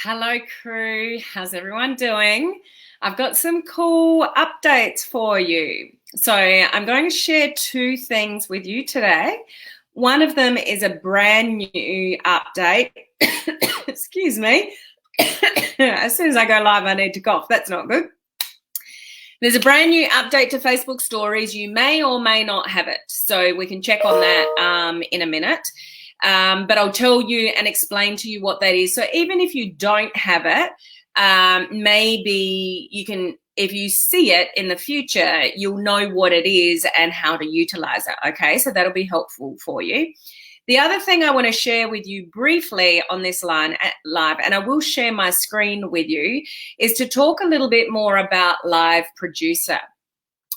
Hello, crew. How's everyone doing? I've got some cool updates for you. So, I'm going to share two things with you today. One of them is a brand new update. Excuse me. As soon as I go live, I need to cough. That's not good. There's a brand new update to Facebook Stories. You may or may not have it. So, we can check on that in a minute. But I'll tell you and explain to you what that is. So even if you don't have it, maybe you can, if you see it in the future, you'll know what it is and how to utilize it. Okay, so that'll be helpful for you. The other thing I want to share with you briefly on this line at live, and I will share my screen with you, is to talk a little bit more about Live Producer.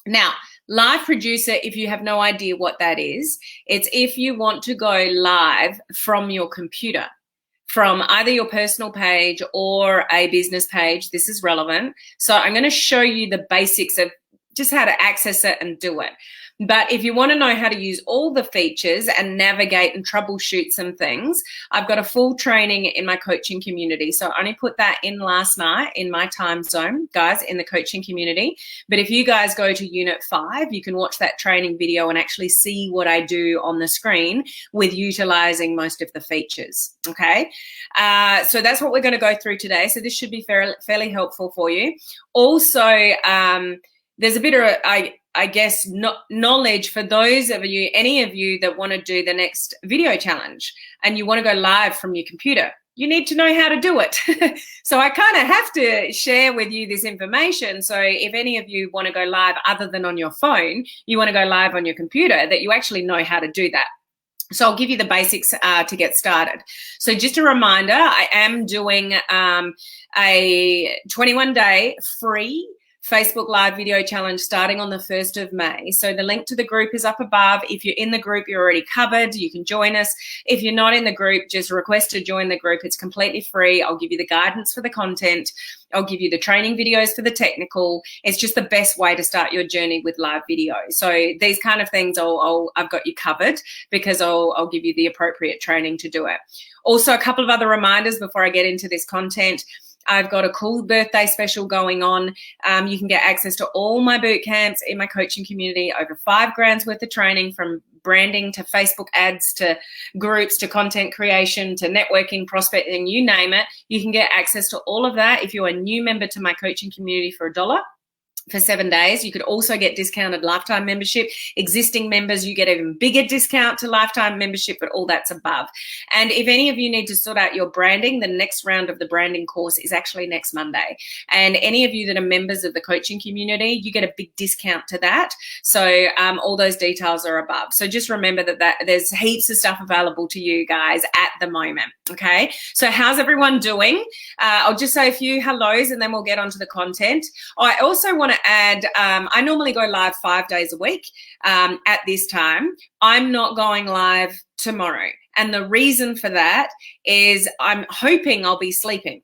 Now, Live Producer, if you have no idea what that is, it's if you want to go live from your computer, from either your personal page or a business page. This is relevant. So I'm going to show you the basics of just how to access it and do it. But if you want to know how to use all the features and navigate and troubleshoot some things, I've got a full training in my coaching community. So I only put that in last night in my time zone, guys, in the coaching community. But if you guys go to Unit 5, you can watch that training video and actually see what I do on the screen with utilizing most of the features, okay? So that's what we're going to go through today. So this should be fairly helpful for you. Also, there's a bit of, I guess, knowledge for those of you, any of you that want to do the next video challenge and you want to go live from your computer. You need to know how to do it. So I kind of have to share with you this information. So if any of you want to go live other than on your phone, you want to go live on your computer, that you actually know how to do that. So I'll give you the basics to get started. So just a reminder, I am doing a 21-day free Facebook Live video challenge starting on the 1st of May. So the link to the group is up above. If you're in the group, you're already covered. You can join us. If you're not in the group, just request to join the group. It's completely free. I'll give you the guidance for the content. I'll give you the training videos for the technical. It's just the best way to start your journey with live video. So these kind of things, I've got you covered because I'll give you the appropriate training to do it. Also, a couple of other reminders before I get into this content. I've got a cool birthday special going on. You can get access to all my boot camps in my coaching community, over $5,000 worth of training, from branding to Facebook ads to groups to content creation to networking, prospecting, you name it. You can get access to all of that if you're a new member to my coaching community for $1. For 7 days. You could also get discounted lifetime membership. Existing members, you get even bigger discount to lifetime membership, but all that's above. And if any of you need to sort out your branding, the next round of the branding course is actually next Monday. And any of you that are members of the coaching community, you get a big discount to that. So all those details are above. So just remember that there's heaps of stuff available to you guys at the moment. Okay. So how's everyone doing? I'll just say a few hellos and then we'll get onto the content. I also want to add, I normally go live 5 days a week at this time. I'm not going live tomorrow. And the reason for that is I'm hoping I'll be sleeping.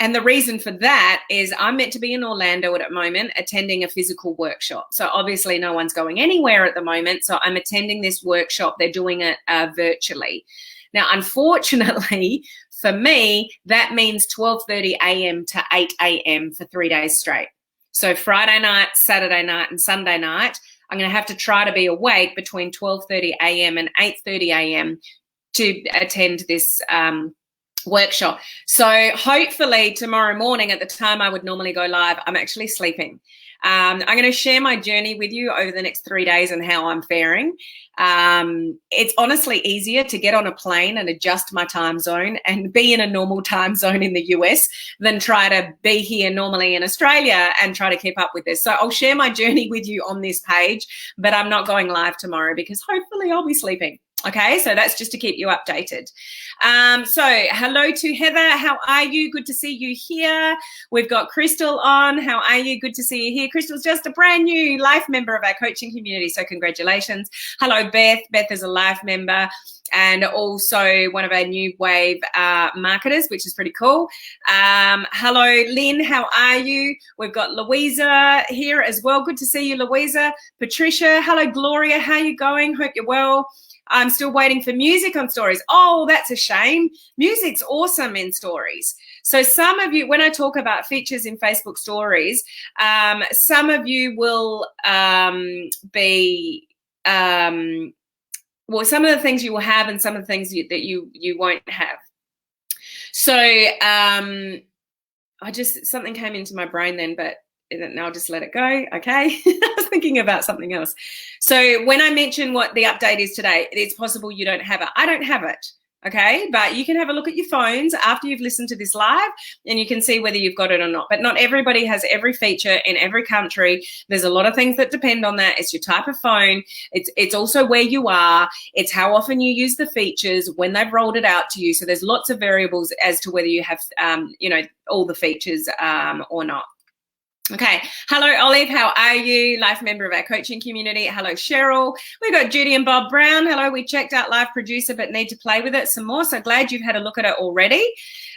And the reason for that is I'm meant to be in Orlando at the moment attending a physical workshop. So obviously no one's going anywhere at the moment. So I'm attending this workshop. They're doing it virtually. Now, unfortunately for me, that means 12:30 a.m. to 8 a.m. for 3 days straight. So Friday night, Saturday night, and Sunday night, I'm going to have to try to be awake between 12:30 a.m. and 8:30 a.m. to attend this workshop. So hopefully tomorrow morning at the time I would normally go live, I'm actually sleeping. I'm going to share my journey with you over the next 3 days and how I'm faring. It's honestly easier to get on a plane and adjust my time zone and be in a normal time zone in the US than try to be here normally in Australia and try to keep up with this. So I'll share my journey with you on this page, but I'm not going live tomorrow because hopefully I'll be sleeping. Okay, so that's just to keep you updated. So hello to Heather. How are you? Good to see you here. We've got Crystal on. How are you? Good to see you here. Crystal's just a brand new life member of our coaching community, so congratulations. Hello, Beth. Beth is a life member. and also one of our new wave marketers, which is pretty cool. Hello, Lynn, how are you? We've got Louisa here as well. Good to see you, Louisa. Patricia, hello, Gloria, how are you going? Hope you're well. I'm still waiting for music on stories. Oh, that's a shame. Music's awesome in stories. So some of you, when I talk about features in Facebook stories, some of you will well, some of the things you will have and some of the things that you won't have. So something came into my brain then, but I'll just let it go. Okay. I was thinking about something else. So when I mention what the update is today, it's possible you don't have it. I don't have it. Okay. But you can have a look at your phones after you've listened to this live and you can see whether you've got it or not. But not everybody has every feature in every country. There's a lot of things that depend on that. It's your type of phone. It's also where you are. It's how often you use the features, when they've rolled it out to you. So there's lots of variables as to whether you have, all the features or not. Okay. Hello, Olive. How are you? Life member of our coaching community. Hello, Cheryl. We've got Judy and Bob Brown. Hello. We checked out Live Producer, but need to play with it some more. So glad you've had a look at it already.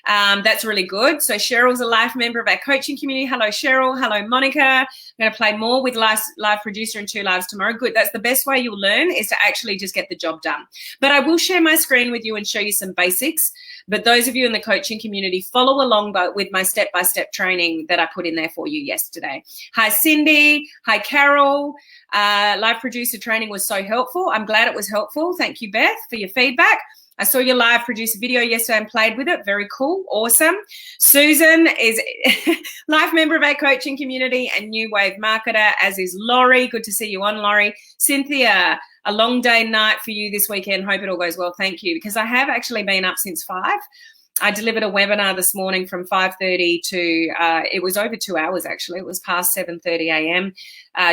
That's really good. So Cheryl's a life member of our coaching community. Hello, Cheryl. Hello, Monica. I'm going to play more with Live Producer in 2 lives tomorrow. Good. That's the best way you'll learn, is to actually just get the job done. But I will share my screen with you and show you some basics. But those of you in the coaching community, follow along with my step-by-step training that I put in there for you yesterday. Hi, Cindy. Hi, Carol. Live Producer training was so helpful. I'm glad it was helpful. Thank you, Beth, for your feedback. I saw your Live Producer video yesterday and played with it. Very cool. Awesome. Susan is live member of our coaching community and new wave marketer, as is Laurie. Good to see you on, Laurie. Cynthia, a long day night for you this weekend. Hope it all goes well. Thank you. Because I have actually been up since 5. I delivered a webinar this morning from 5:30 to, it was over 2 hours actually. It was past 7:30 a.m.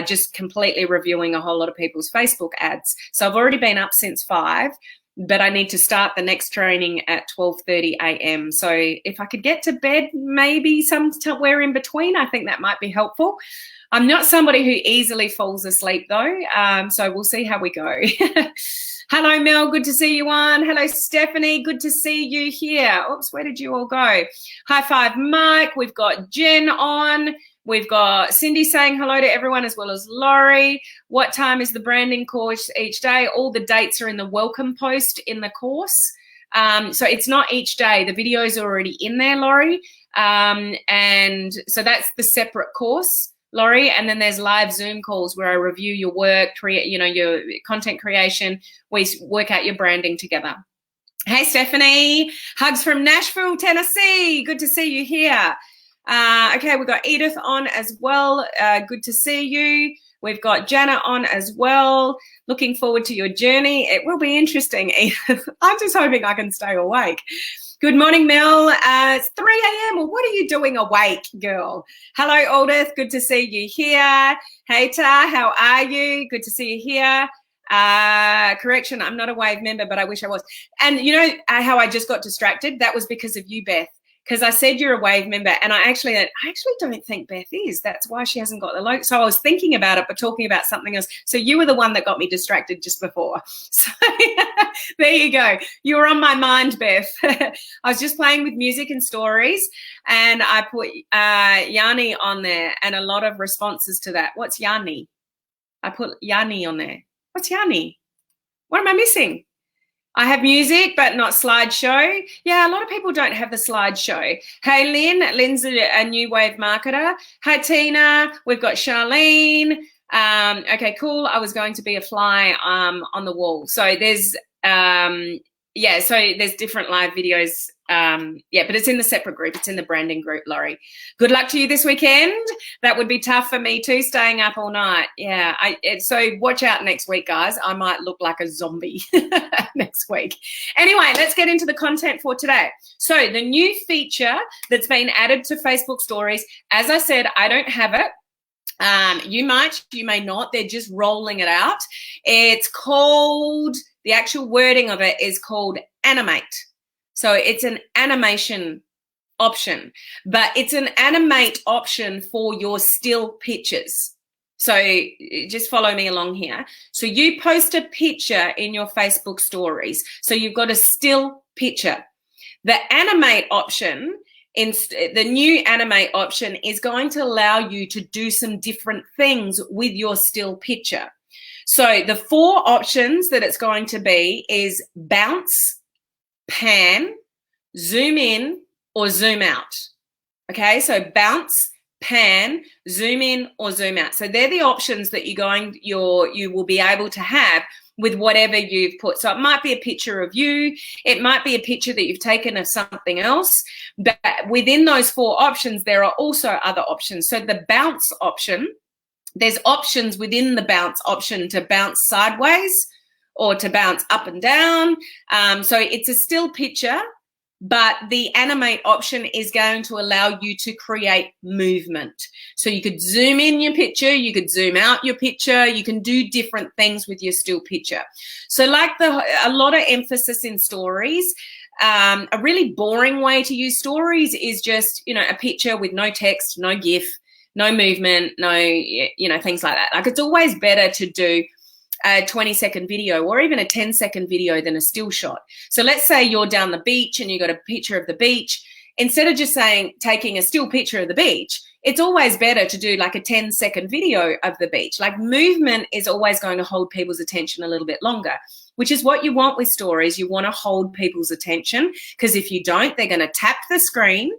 Just completely reviewing a whole lot of people's Facebook ads. So I've already been up since 5. But I need to start the next training at 12:30 a.m. So if I could get to bed maybe somewhere in between, I think that might be helpful. I'm not somebody who easily falls asleep though, so we'll see how we go. Hello, Mel. Good to see you on. Hello, Stephanie. Good to see you here. Oops, where did you all go? High five, Mike. We've got Jen on. We've got Cindy saying hello to everyone, as well as Laurie. What time is the branding course each day? All the dates are in the welcome post in the course. So it's not each day. The videos are already in there, Laurie. And so that's the separate course, Laurie. And then there's live Zoom calls where I review your work, your content creation. We work out your branding together. Hey, Stephanie. Hugs from Nashville, Tennessee. Good to see you here. Okay, we've got Edith on as well. Good to see you. We've got Jana on as well. Looking forward to your journey. It will be interesting, Edith. I'm just hoping I can stay awake. Good morning, Mel. It's 3 a.m. Well, what are you doing awake, girl? Hello, Edith. Good to see you here. Hey, Ta, how are you? Good to see you here. Correction, I'm not a wave member, but I wish I was. And you know how I just got distracted? That was because of you, Beth. Because I said you're a wave member, and I actually don't think Beth is. That's why she hasn't got the logo. So I was thinking about it, but talking about something else. So you were the one that got me distracted just before. So there you go. You were on my mind, Beth. I was just playing with music and stories, and I put Yanni on there, and a lot of responses to that. What's Yanni? I put Yanni on there. What's Yanni? What am I missing? I have music, but not slideshow. Yeah, a lot of people don't have the slideshow. Hey, Lynn. Lynn's a new wave marketer. Hi, Tina. We've got Charlene. Okay, cool. I was going to be a fly on the wall. So there's, so there's different live videos. But it's in the separate group. It's in the branding group, Laurie. Good luck to you this weekend. That would be tough for me too, staying up all night. Yeah, so watch out next week, guys. I might look like a zombie next week. Anyway, let's get into the content for today. So the new feature that's been added to Facebook Stories, as I said, I don't have it. You might, you may not. They're just rolling it out. It's called, the actual wording of it is called Animate. So it's an animation option, but it's an animate option for your still pictures. So just follow me along here. So you post a picture in your Facebook stories. So you've got a still picture. The animate option, the new animate option is going to allow you to do some different things with your still picture. So the 4 options that it's going to be is bounce, pan, zoom in, or zoom out. Okay, so bounce, pan, zoom in, or zoom out. So they're the options that you will be able to have with whatever you've put. So it might be a picture of you, it might be a picture that you've taken of something else, but within those 4 options, there are also other options. So the bounce option, there's options within the bounce option to bounce sideways or to bounce up and down. So it's a still picture, but the animate option is going to allow you to create movement. So you could zoom in your picture, you could zoom out your picture, you can do different things with your still picture. So like a lot of emphasis in stories, a really boring way to use stories is just, a picture with no text, no GIF, no movement, no, things like that. Like it's always better to do a 20-second video or even a 10-second video than a still shot. So let's say you're down the beach and you got a picture of the beach. Instead of just taking a still picture of the beach, it's always better to do like a 10-second video of the beach. Like movement is always going to hold people's attention a little bit longer, which is what you want with stories. You want to hold people's attention, because if you don't, they're going to tap the screen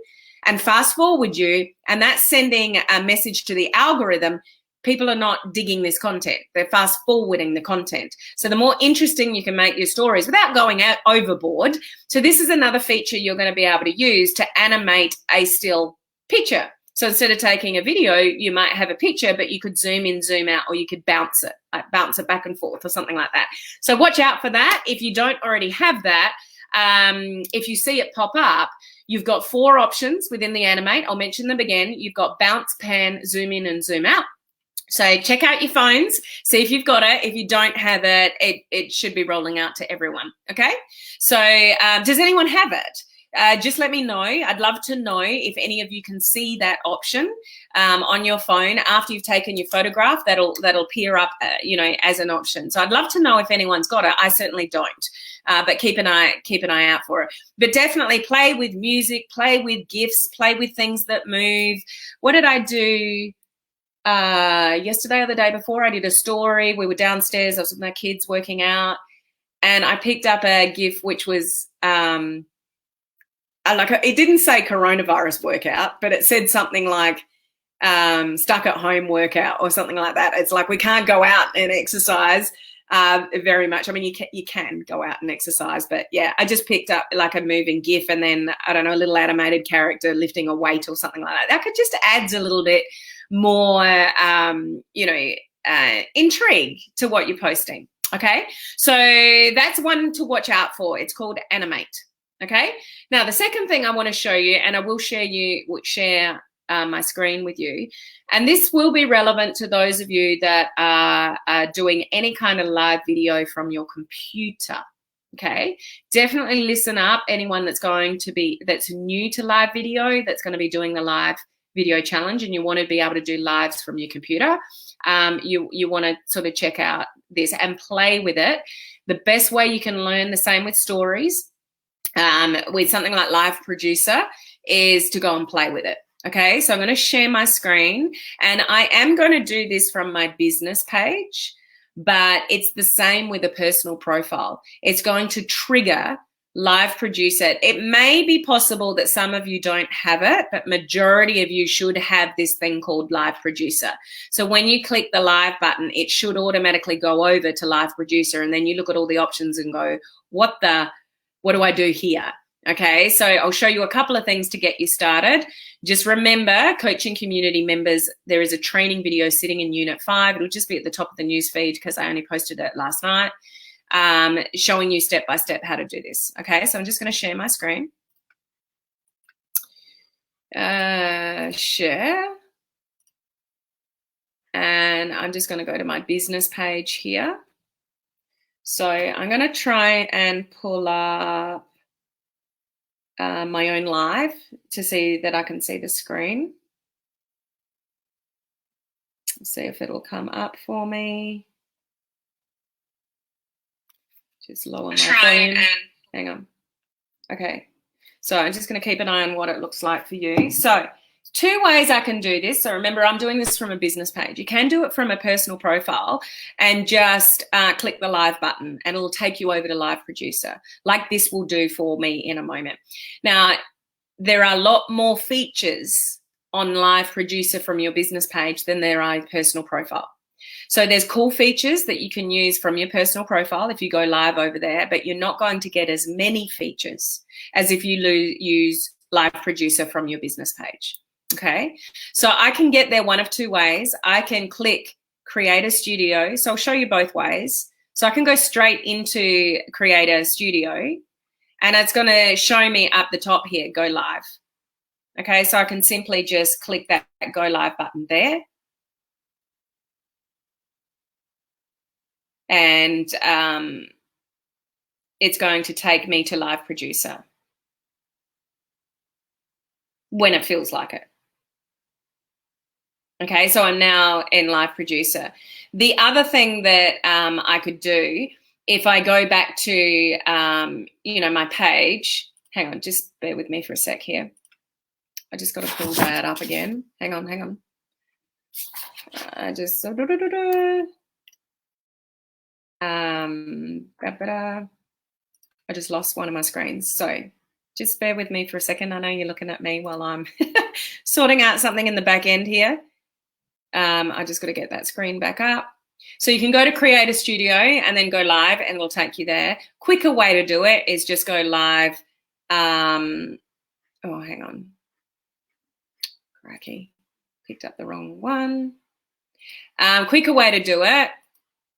and fast forward you, and that's sending a message to the algorithm. People are not digging this content. They're fast forwarding the content. So the more interesting you can make your stories without going out overboard. So this is another feature you're going to be able to use to animate a still picture. So instead of taking a video, you might have a picture, but you could zoom in, zoom out, or you could bounce it back and forth or something like that. So watch out for that. If you don't already have that, if you see it pop up, you've got 4 options within the animate. I'll mention them again. You've got bounce, pan, zoom in, and zoom out. So check out your phones, see if you've got it. If you don't have it, it should be rolling out to everyone, okay? So does anyone have it? Just let me know. I'd love to know if any of you can see that option on your phone after you've taken your photograph. That'll appear up, as an option. So I'd love to know if anyone's got it. I certainly don't, but keep an eye out for it. But definitely play with music, play with GIFs, play with things that move. What did I do? Yesterday or the day before, I did a story. We were downstairs. I was with my kids working out, and I picked up a GIF which was it didn't say coronavirus workout, but it said something like stuck at home workout or something like that. It's like we can't go out and exercise very much. I mean, you can go out and exercise, but yeah, I just picked up like a moving GIF, and then I don't know, a little animated character lifting a weight or something like that. That could just adds a little bit more, intrigue to what you're posting. Okay, so that's one to watch out for. It's called animate. Okay, now the second thing I want to show you, and I will share my screen with you, and this will be relevant to those of you that are doing any kind of live video from your computer. Okay, definitely listen up. Anyone that's new to live video, that's going to be doing the live video challenge, and you want to be able to do lives from your computer, you want to sort of check out this and play with it. The best way you can learn, the same with stories, with something like Live Producer, is to go and play with it. Okay, so I'm going to share my screen, and I am going to do this from my business page, but it's the same with a personal profile. It's going to trigger Live Producer. It may be possible that some of you don't have it, but majority of you should have this thing called Live Producer. So when you click the live button, it should automatically go over to Live Producer, and then you look at all the options and go, what do I do here? Okay, so I'll show you a couple of things to get you started. Just remember, coaching community members, there is a training video sitting in Unit 5. It'll just be at the top of the news feed because I only posted it last night. Showing you step by step how to do this. Okay, so I'm just going to share my screen. Share. And I'm just going to go to my business page here. So I'm going to try and pull up my own live to see that I can see the screen. see if it'll come up for me. Just lower my volume. Hang on. Okay. So I'm just going to keep an eye on what it looks like for you. So 2 ways I can do this. So remember, I'm doing this from a business page. You can do it from a personal profile and just click the live button and it'll take you over to Live Producer, like this will do for me in a moment. Now, there are a lot more features on Live Producer from your business page than there are personal profile. So there's cool features that you can use from your personal profile if you go live over there, but you're not going to get as many features as if you use Live Producer from your business page. Okay, so I can get there one of 2 ways. I can click Creator Studio. So I'll show you both ways. So I can go straight into Creator Studio and it's going to show me up the top here, Go Live. Okay, so I can simply just click that Go Live button there. And it's going to take me to Live Producer when it feels like it. Okay, so I'm now in Live Producer. The other thing that I could do, if I go back to, you know, my page, hang on, just bear with me for a sec here. I just got to pull that up again. Hang on. I just, I just lost one of my screens. So just bear with me for a second. I know you're looking at me while I'm sorting out something in the back end here. I just got to get that screen back up. So you can go to Creator Studio and then go live and it'll take you there. Quicker way to do it is just go live. Oh, hang on. Cracky. Picked up the wrong one. Quicker way to do it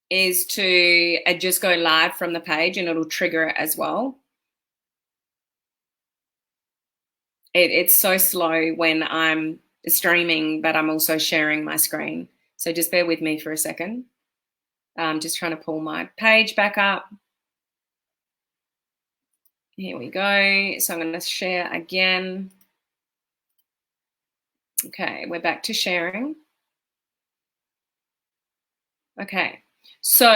is to just go live from the page and it'll trigger it as well. It's so slow when I'm streaming, but I'm also sharing my screen. So just bear with me for a second. I'm just trying to pull my page back up. Here we go. So I'm going to share again. Okay, we're back to sharing. Okay, so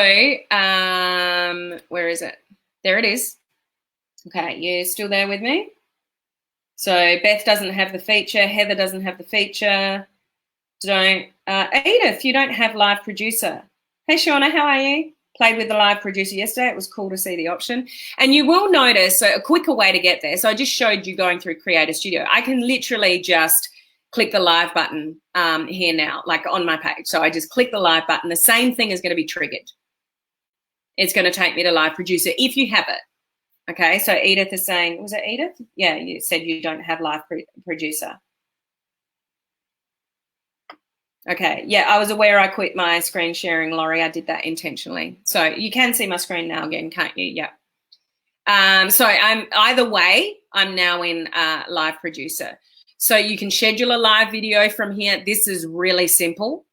where is it? There it is. Okay, you still there with me? So Beth doesn't have the feature. Heather doesn't have the feature. Edith, you don't have Live Producer. Hey, Shauna, how are you? Played with the Live Producer yesterday. It was cool to see the option. And you will notice, so a quicker way to get there. So I just showed you going through Creator Studio. I can literally just click the live button here now, like on my page. So I just click the live button. The same thing is going to be triggered. It's going to take me to Live Producer if you have it. Okay, so Edith is saying, was it Edith? Yeah, you said you don't have Live Producer. Okay, yeah, I was aware I quit my screen sharing, Laurie. I did that intentionally. So you can see my screen now again, can't you? Yeah. So I'm either way, I'm now in Live Producer. So you can schedule a live video from here. This is really simple.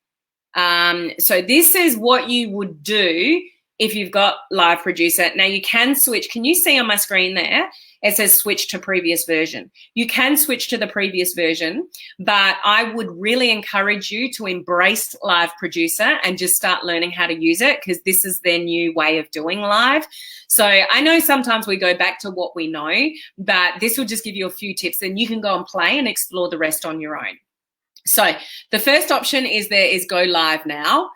So this is what you would do if you've got Live Producer. Now you can switch. Can you see on my screen there? It says switch to previous version. You can switch to the previous version, but I would really encourage you to embrace Live Producer and just start learning how to use it, because this is their new way of doing live. So I know sometimes we go back to what we know, but this will just give you a few tips and you can go and play and explore the rest on your own. So the first option is go live now.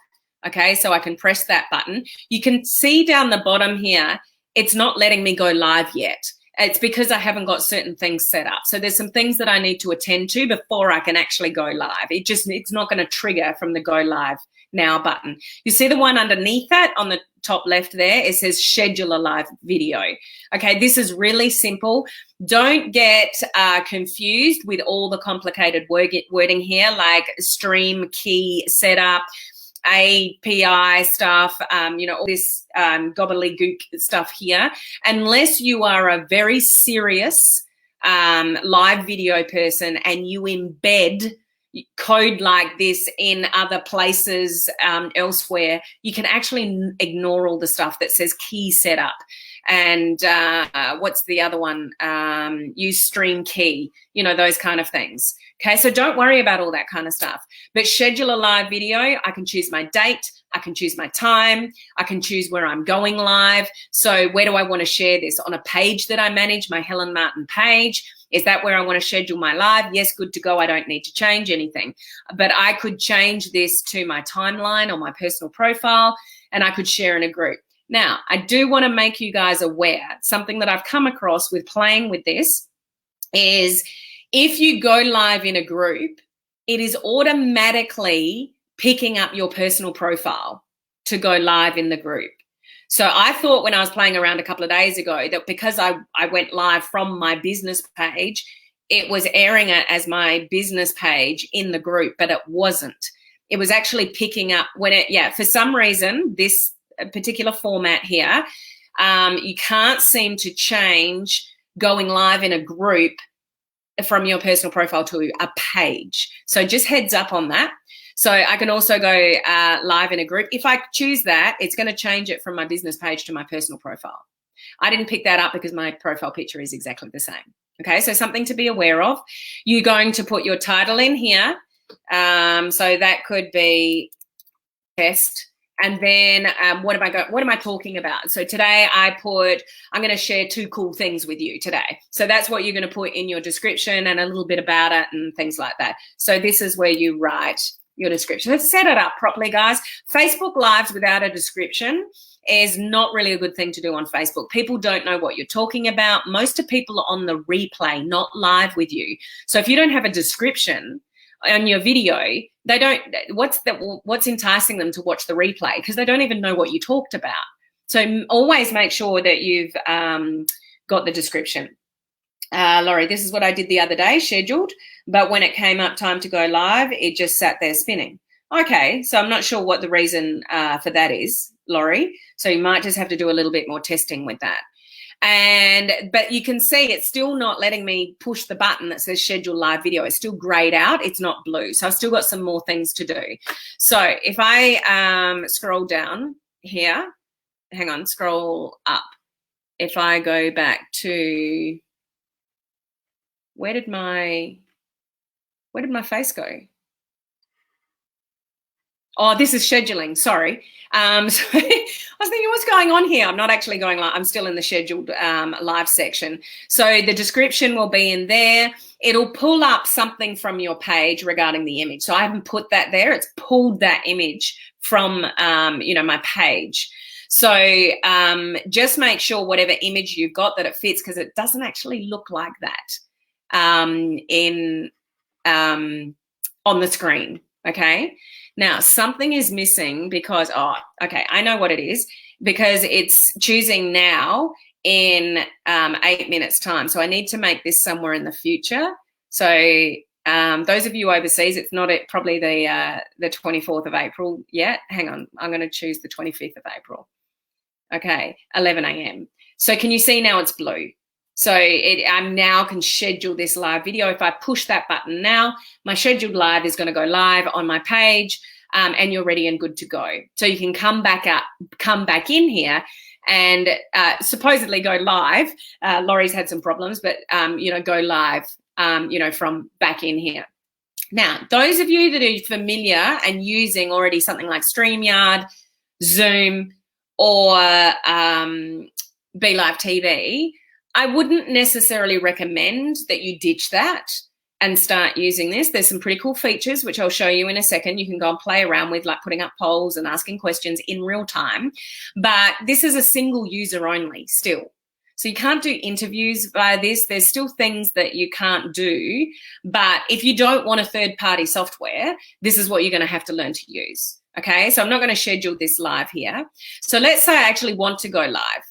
Okay, so I can press that button. You can see down the bottom here, it's not letting me go live yet. It's because I haven't got certain things set up. So there's some things that I need to attend to before I can actually go live. It's not going to trigger from the go live now button. You see the one underneath that on the top left there, it says schedule a live video. Okay, this is really simple. Don't get confused with all the complicated wording here, like stream key setup, API stuff, all this gobbledygook stuff here. Unless you are a very serious live video person and you embed code like this in other places elsewhere, you can actually ignore all the stuff that says key setup. and what's the other one? Use Stream Key, you know, those kind of things. Okay, so don't worry about all that kind of stuff. But schedule a live video. I can choose my date. I can choose my time. I can choose where I'm going live. So where do I want to share this? On a page that I manage, my Helen Martin page. Is that where I want to schedule my live? Yes, good to go. I don't need to change anything. But I could change this to my timeline or my personal profile, and I could share in a group. Now, I do want to make you guys aware, something that I've come across with playing with this is if you go live in a group, it is automatically picking up your personal profile to go live in the group. So I thought when I was playing around a couple of days ago that because I went live from my business page, it was airing it as my business page in the group, but it wasn't. It was actually picking up when for some reason, this particular format here, you can't seem to change going live in a group from your personal profile to a page. So just heads up on that. So I can also go live in a group. If I choose that, it's going to change it from my business page to my personal profile. I didn't pick that up because my profile picture is exactly the same. Okay, so something to be aware of. You're going to put your title in here. So that could be test. And then what am I talking about? So today I'm going to share 2 cool things with you today. So that's what you're going to put in your description and a little bit about it and things like that. So this is where you write your description. Let's set it up properly, guys. Facebook Lives without a description is not really a good thing to do on Facebook. People don't know what you're talking about. Most of people are on the replay, not live with you. So if you don't have a description on your video, they don't, what's enticing them to watch the replay? Because they don't even know what you talked about. So always make sure that you've got the description. Laurie, this is what I did the other day, scheduled, but when it came up time to go live, it just sat there spinning. Okay, so I'm not sure what the reason for that is, Laurie. So you might just have to do a little bit more testing with that. But you can see it's still not letting me push the button that says schedule live video. It's still grayed out. It's not blue. So I've still got some more things to do. So if I scroll down here, hang on, scroll up. If I go back to, where did my face go? Oh, this is scheduling. Sorry. So I was thinking, what's going on here? I'm not actually going live. I'm still in the scheduled live section. So the description will be in there. It'll pull up something from your page regarding the image. So I haven't put that there. It's pulled that image from, my page. So just make sure whatever image you've got that it fits, because it doesn't actually look like that on the screen. Okay. Now, something is missing because, I know what it is, because it's choosing now in 8 minutes time. So I need to make this somewhere in the future. So those of you overseas, it's not probably the 24th of April yet. Hang on, I'm going to choose the 25th of April. Okay, 11 a.m. So can you see now it's blue? So I now can schedule this live video. If I push that button now, my scheduled live is going to go live on my page, and you're ready and good to go. So you can come back in here and supposedly go live. Laurie's had some problems, but go live, from back in here. Now, those of you that are familiar and using already something like StreamYard, Zoom, or BeLive TV, I wouldn't necessarily recommend that you ditch that and start using this. There's some pretty cool features, which I'll show you in a second. You can go and play around with, like putting up polls and asking questions in real time. But this is a single user only still. So you can't do interviews via this. There's still things that you can't do. But if you don't want a third-party software, this is what you're going to have to learn to use. Okay, so I'm not going to schedule this live here. So let's say I actually want to go live.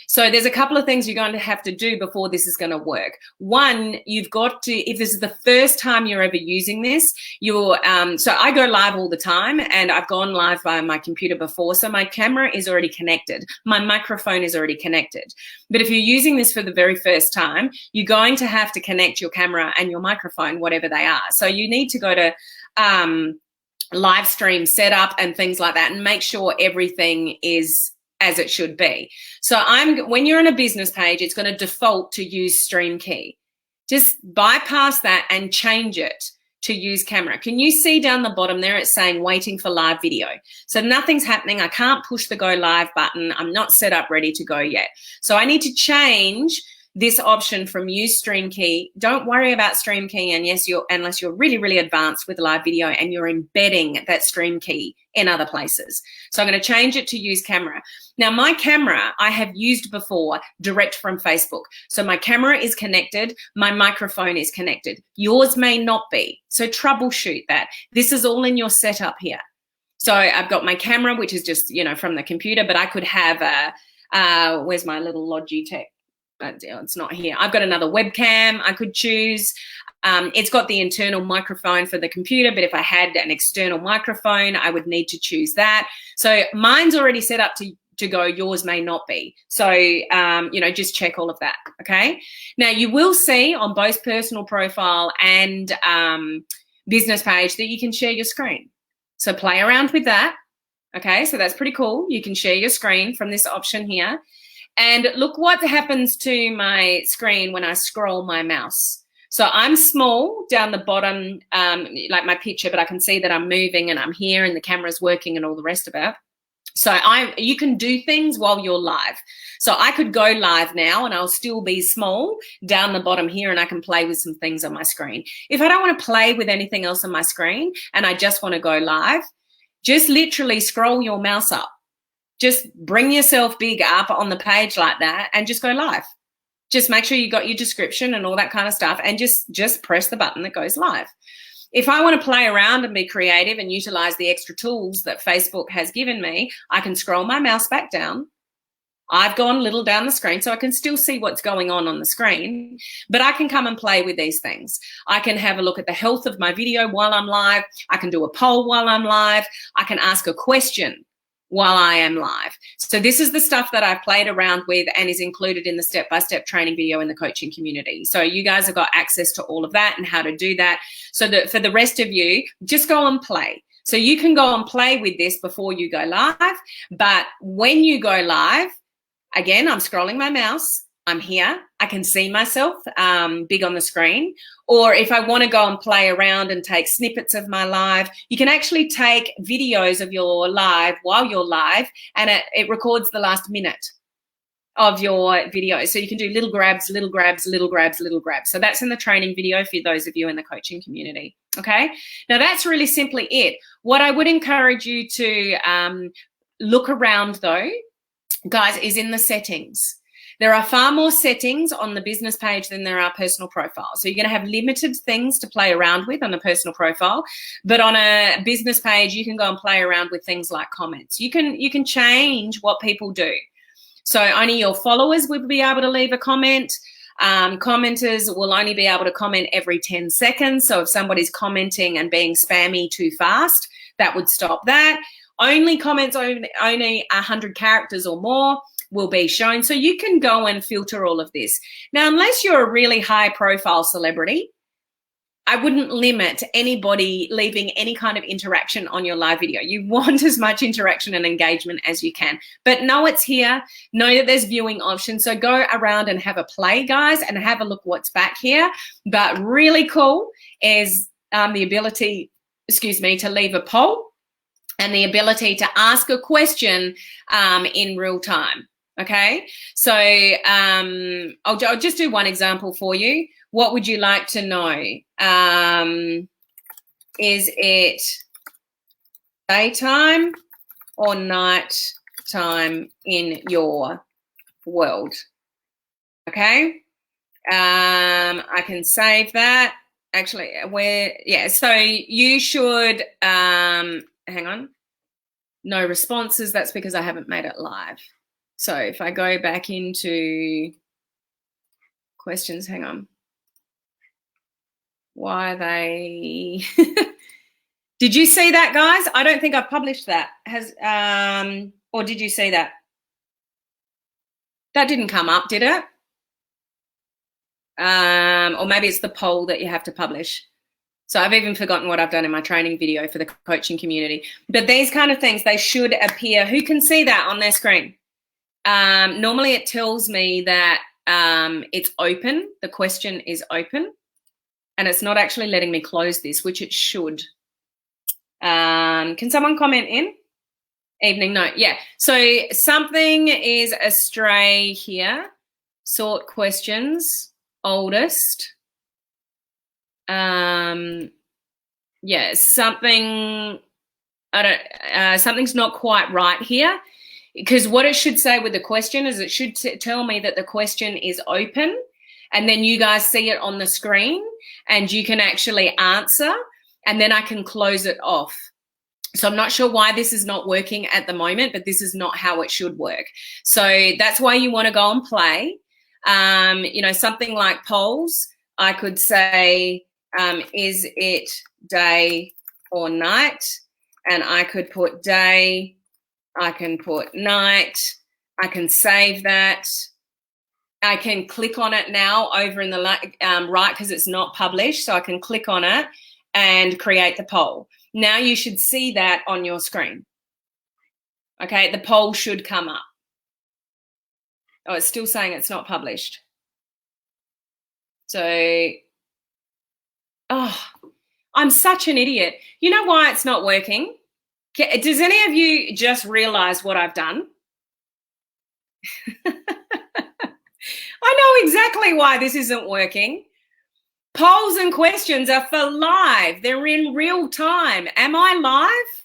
So there's a couple of things you're going to have to do before this is going to work. One, you've got to, if this is the first time you're ever using this, so I go live all the time, and I've gone live via my computer before. So my camera is already connected. My microphone is already connected. But if you're using this for the very first time, you're going to have to connect your camera and your microphone, whatever they are. So you need to go to live stream setup and things like that, and make sure everything is as it should be. So when you're on a business page, it's going to default to use Stream Key. Just bypass that and change it to use camera. Can you see down the bottom there, it's saying waiting for live video. So nothing's happening. I can't push the go live button. I'm not set up ready to go yet. So I need to change this option from use Stream Key. Don't worry about Stream Key, and yes, unless you're really, really advanced with live video and you're embedding that Stream Key in other places. So I'm going to change it to use camera. Now, my camera I have used before direct from Facebook. So my camera is connected, my microphone is connected. Yours may not be. So troubleshoot that. This is all in your setup here. So I've got my camera, which is just, from the computer, but I could have where's my little Logitech? It's not here. I've got another webcam I could choose. It's got the internal microphone for the computer, but if I had an external microphone, I would need to choose that. So mine's already set up to go. Yours may not be. So, just check all of that, okay? Now, you will see on both personal profile and business page that you can share your screen. So play around with that, okay? So that's pretty cool. You can share your screen from this option here. And look what happens to my screen when I scroll my mouse. So I'm small down the bottom, like my picture, but I can see that I'm moving and I'm here and the camera's working and all the rest of it. So you can do things while you're live. So I could go live now and I'll still be small down the bottom here, and I can play with some things on my screen. If I don't want to play with anything else on my screen and I just want to go live, just literally scroll your mouse up. Just bring yourself big up on the page like that and just go live. Just make sure you got your description and all that kind of stuff, and just press the button that goes live. If I want to play around and be creative and utilize the extra tools that Facebook has given me, I can scroll my mouse back down. I've gone a little down the screen so I can still see what's going on the screen, but I can come and play with these things. I can have a look at the health of my video while I'm live. I can do a poll while I'm live. I can ask a question while I am live. So this is the stuff that I've played around with and is included in the step-by-step training video in the coaching community. So you guys have got access to all of that and how to do that. So that for the rest of you, just go and play. So you can go and play with this before you go live, but when you go live, again, I'm scrolling my mouse, I'm here, I can see myself big on the screen. Or if I want to go and play around and take snippets of my live, you can actually take videos of your live while you're live, and it records the last minute of your video. So you can do little grabs, little grabs, little grabs, little grabs. So that's in the training video for those of you in the coaching community, okay? Now that's really simply it. What I would encourage you to look around though, guys, is in the settings. There are far more settings on the business page than there are personal profiles. So you're going to have limited things to play around with on a personal profile, but on a business page, you can go and play around with things like comments. You can change what people do. So only your followers will be able to leave a comment. Commenters will only be able to comment every 10 seconds. So if somebody's commenting and being spammy too fast, that would stop that. Only comments only 100 characters or more will be shown. So you can go and filter all of this. Now, unless you're a really high profile celebrity, I wouldn't limit anybody leaving any kind of interaction on your live video. You want as much interaction and engagement as you can, but know it's here. Know that there's viewing options. So go around and have a play, guys, and have a look what's back here. But really cool is the ability, to leave a poll and the ability to ask a question in real time. Okay, so I'll just do one example for you. What would you like to know? Is it daytime or night time in your world? Okay, I can save that. Actually, so you should, hang on. No responses, that's because I haven't made it live. So if I go back into questions, hang on. Why are they? Did you see that, guys? I don't think I've published that. Or did you see that? That didn't come up, did it? Or maybe it's the poll that you have to publish. So I've even forgotten what I've done in my training video for the coaching community. But these kind of things, they should appear. Who can see that on their screen? normally it tells me that it's open. The question is open, and it's not actually letting me close this, which it should. Can someone comment in? Evening note. Yeah. So something is astray here. Sort questions. Oldest. Yeah. Something's not quite right here, because what it should say with the question is it should tell me that the question is open, and then you guys see it on the screen and you can actually answer, and then I can close it off. So I'm not sure why this is not working at the moment, but this is not how it should work. So that's why you want to go and play. You know, something like polls, I could say, is it day or night? And I could put day, I can put night, I can save that. I can click on it now over in the right, because it's not published. So I can click on it and create the poll. Now you should see that on your screen. Okay, the poll should come up. Oh, it's still saying it's not published. So, oh, I'm such an idiot. You know why it's not working? Does any of you just realize what I've done? I know exactly why this isn't working. Polls and questions are for live. They're in real time. Am I live?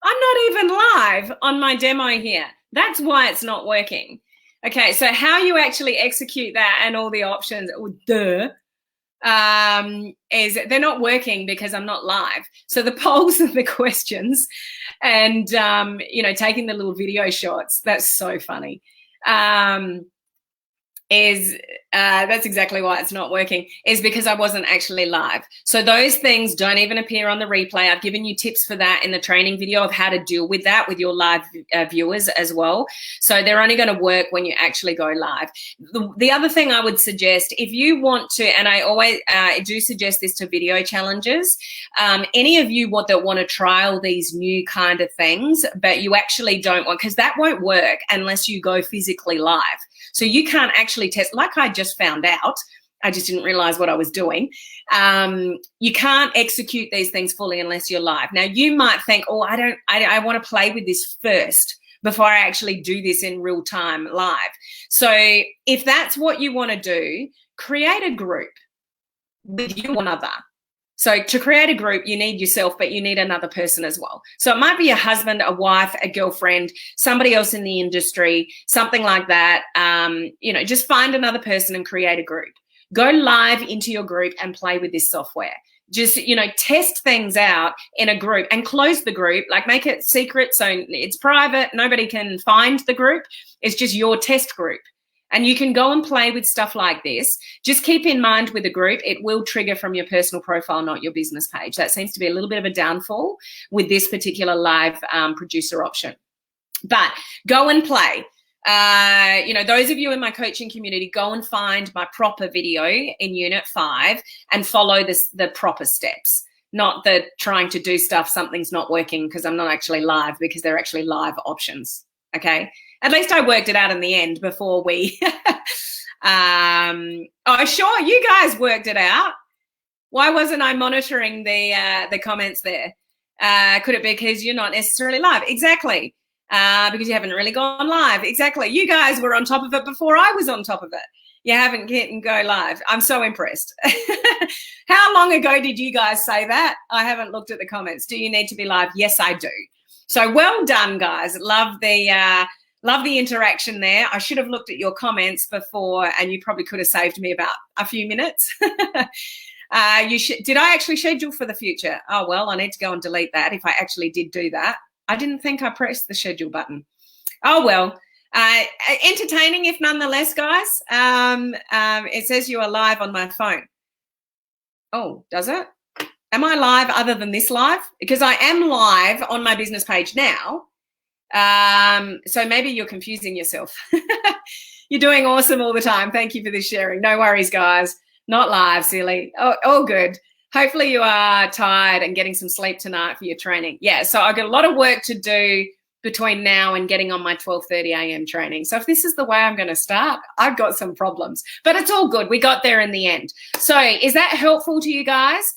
I'm not even live on my demo here. That's why it's not working. Okay, so how you actually execute that and all the options, is they're not working because I'm not live. So the polls and the questions and, you know, taking the little video shots, that's so funny. That's exactly why it's not working, is because I wasn't actually live. So those things don't even appear on the replay. I've given you tips for that in the training video of how to deal with that with your live viewers as well. So they're only going to work when you actually go live. The other thing I would suggest, if you want to, and I always do suggest this to video challenges, any of you that want to trial these new kind of things, but you actually don't want, because that won't work unless you go physically live. So you can't actually test, like I just found out, I just didn't realize what I was doing. You can't execute these things fully unless you're live. Now you might think, oh, I want to play with this first before I actually do this in real time live. So if that's what you want to do, create a group with you or another. So to create a group, you need yourself, but you need another person as well. So it might be a husband, a wife, a girlfriend, somebody else in the industry, something like that. You know, just find another person and create a group. Go live into your group and play with this software. Just, you know, test things out in a group and close the group, like make it secret so it's private. Nobody can find the group. It's just your test group. And you can go and play with stuff like this. Just keep in mind with the group, it will trigger from your personal profile, not your business page. That seems to be a little bit of a downfall with this particular live producer option. But go and play. You know, those of you in my coaching community, go and find my proper video in Unit 5 and follow the proper steps. Not the trying to do stuff, something's not working because I'm not actually live, because they're actually live options. Okay. At least I worked it out in the end before we, oh, sure, you guys worked it out. Why wasn't I monitoring the comments there? Could it be because you're not necessarily live? Exactly, because you haven't really gone live. Exactly, you guys were on top of it before I was on top of it. You haven't get and go live. I'm so impressed. How long ago did you guys say that? I haven't looked at the comments. Do you need to be live? Yes, I do. So well done, guys. Love the interaction there. I should have looked at your comments before, and you probably could have saved me about a few minutes. Did I actually schedule for the future? Oh, well, I need to go and delete that if I actually did do that. I didn't think I pressed the schedule button. Oh, well, entertaining if nonetheless, guys. It says you are live on my phone. Oh, does it? Am I live other than this live? Because I am live on my business page now. So maybe you're confusing yourself. You're doing awesome all the time. Thank you for this sharing. No worries, guys. Not live, silly. Oh, all good. Hopefully you are tired and getting some sleep tonight for your training. Yeah, so I've got a lot of work to do between now and getting on my 12:30 a.m. training. So if this is the way I'm going to start, I've got some problems, but it's all good. We got there in the end. So is that helpful to you guys?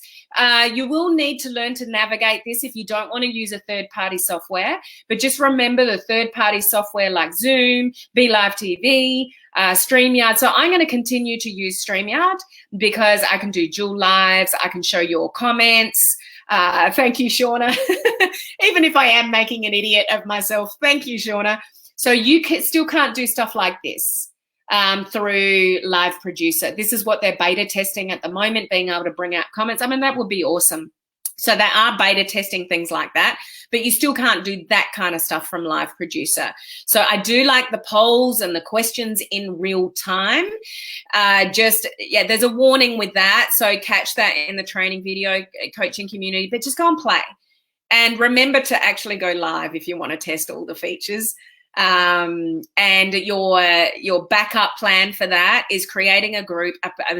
You will need to learn to navigate this if you don't want to use a third-party software, but just remember the third-party software like Zoom, BeLive TV, StreamYard. So I'm going to continue to use StreamYard because I can do dual lives. I can show your comments. Thank you, Shauna. Even if I am making an idiot of myself, thank you, Shauna. So you still can't do stuff like this through Live Producer. This is what they're beta testing at the moment, being able to bring out comments. I mean, that would be awesome. So they are beta testing things like that, but you still can't do that kind of stuff from Live Producer. So I do like the polls and the questions in real time. Yeah, there's a warning with that. So catch that in the training video coaching community, but just go and play. And remember to actually go live if you want to test all the features. And your backup plan for that is creating a group,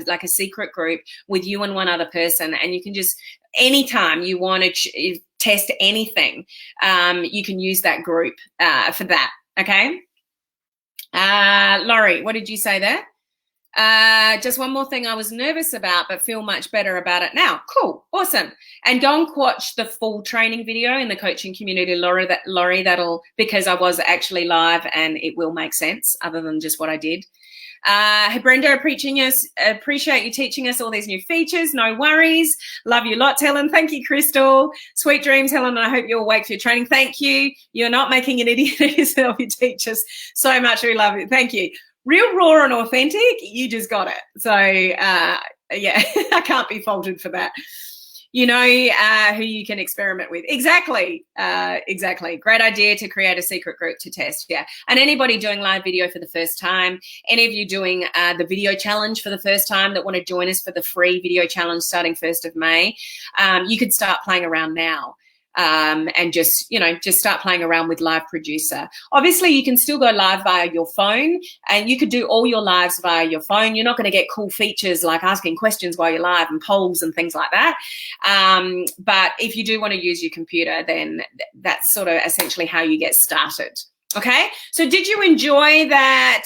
like a secret group with you and one other person. And you can just, anytime you want to test anything, you can use that group for that. Okay. Laurie, what did you say there? Just one more thing I was nervous about, but feel much better about it now. Cool. Awesome. And go and watch the full training video in the coaching community, Laurie, because I was actually live and it will make sense other than just what I did. Hey, Brenda, appreciate you teaching us all these new features. No worries. Love you lots, Helen. Thank you, Crystal. Sweet dreams, Helen. I hope you're awake for your training. Thank you. You're not making an idiot of yourself. You teach us so much. We love it. Thank you. Real, raw, and authentic. You just got it. So, yeah, I can't be faulted for that. You know who you can experiment with. Exactly. Exactly. Great idea to create a secret group to test. Yeah. And anybody doing live video for the first time, any of you doing the video challenge for the first time that want to join us for the free video challenge starting 1st of May, you could start playing around now. And just start playing around with Live Producer. Obviously, you can still go live via your phone, and you could do all your lives via your phone. You're not going to get cool features like asking questions while you're live and polls and things like that. But if you do want to use your computer, then that's sort of essentially how you get started. Okay, so did you enjoy that?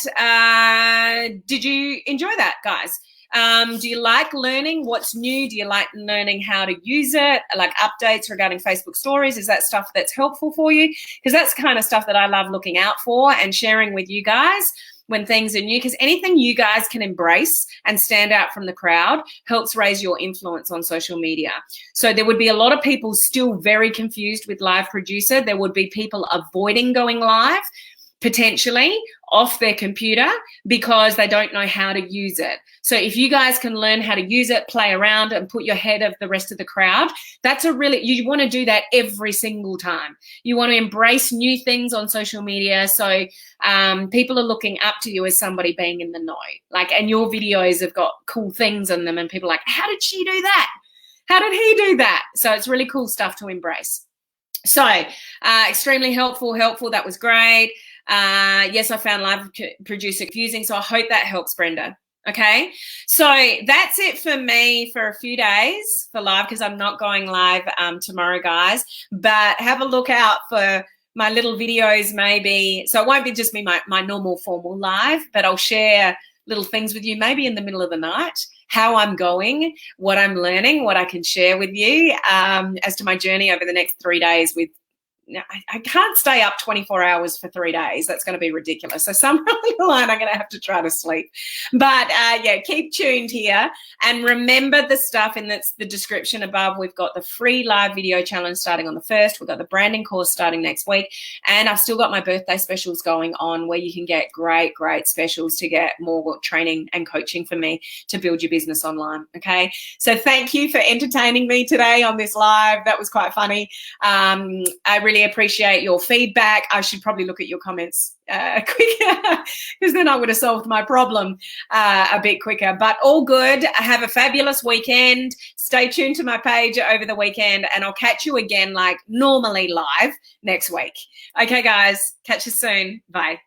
Did you enjoy that, guys? Do you like learning what's new? Do you like learning how to use it? Like updates regarding Facebook stories? Is that stuff that's helpful for you? Because that's the kind of stuff that I love looking out for and sharing with you guys when things are new, because anything you guys can embrace and stand out from the crowd helps raise your influence on social media. So there would be a lot of people still very confused with Live Producer. There would be people avoiding going live, potentially off their computer, because they don't know how to use it. So if you guys can learn how to use it, play around and put your head of the rest of the crowd, you want to do that every single time. You want to embrace new things on social media. So people are looking up to you as somebody being in the know, and your videos have got cool things in them and people are like, how did she do that? How did he do that? So it's really cool stuff to embrace. So extremely helpful. That was great. Yes, I found Live Producer confusing, so I hope that helps, Brenda. Okay, so that's it for me for a few days for live, because I'm not going live tomorrow, guys. But have a look out for my little videos maybe. So it won't be just me, my normal formal live, but I'll share little things with you maybe in the middle of the night, how I'm going, what I'm learning, what I can share with you as to my journey over the next 3 days with. Now, I can't stay up 24 hours for 3 days. That's going to be ridiculous. So somewhere along the line, I'm going to have to try to sleep. But, yeah, keep tuned here. And remember the stuff in the description above. We've got the free live video challenge starting on the 1st. We've got the branding course starting next week. And I've still got my birthday specials going on where you can get great, great specials to get more training and coaching from me to build your business online, okay? So thank you for entertaining me today on this live. That was quite funny. I really appreciate your feedback. I should probably look at your comments quicker, because then I would have solved my problem a bit quicker. But all good. Have a fabulous weekend. Stay tuned to my page over the weekend, and I'll catch you again like normally live next week. Okay, guys, catch you soon. Bye.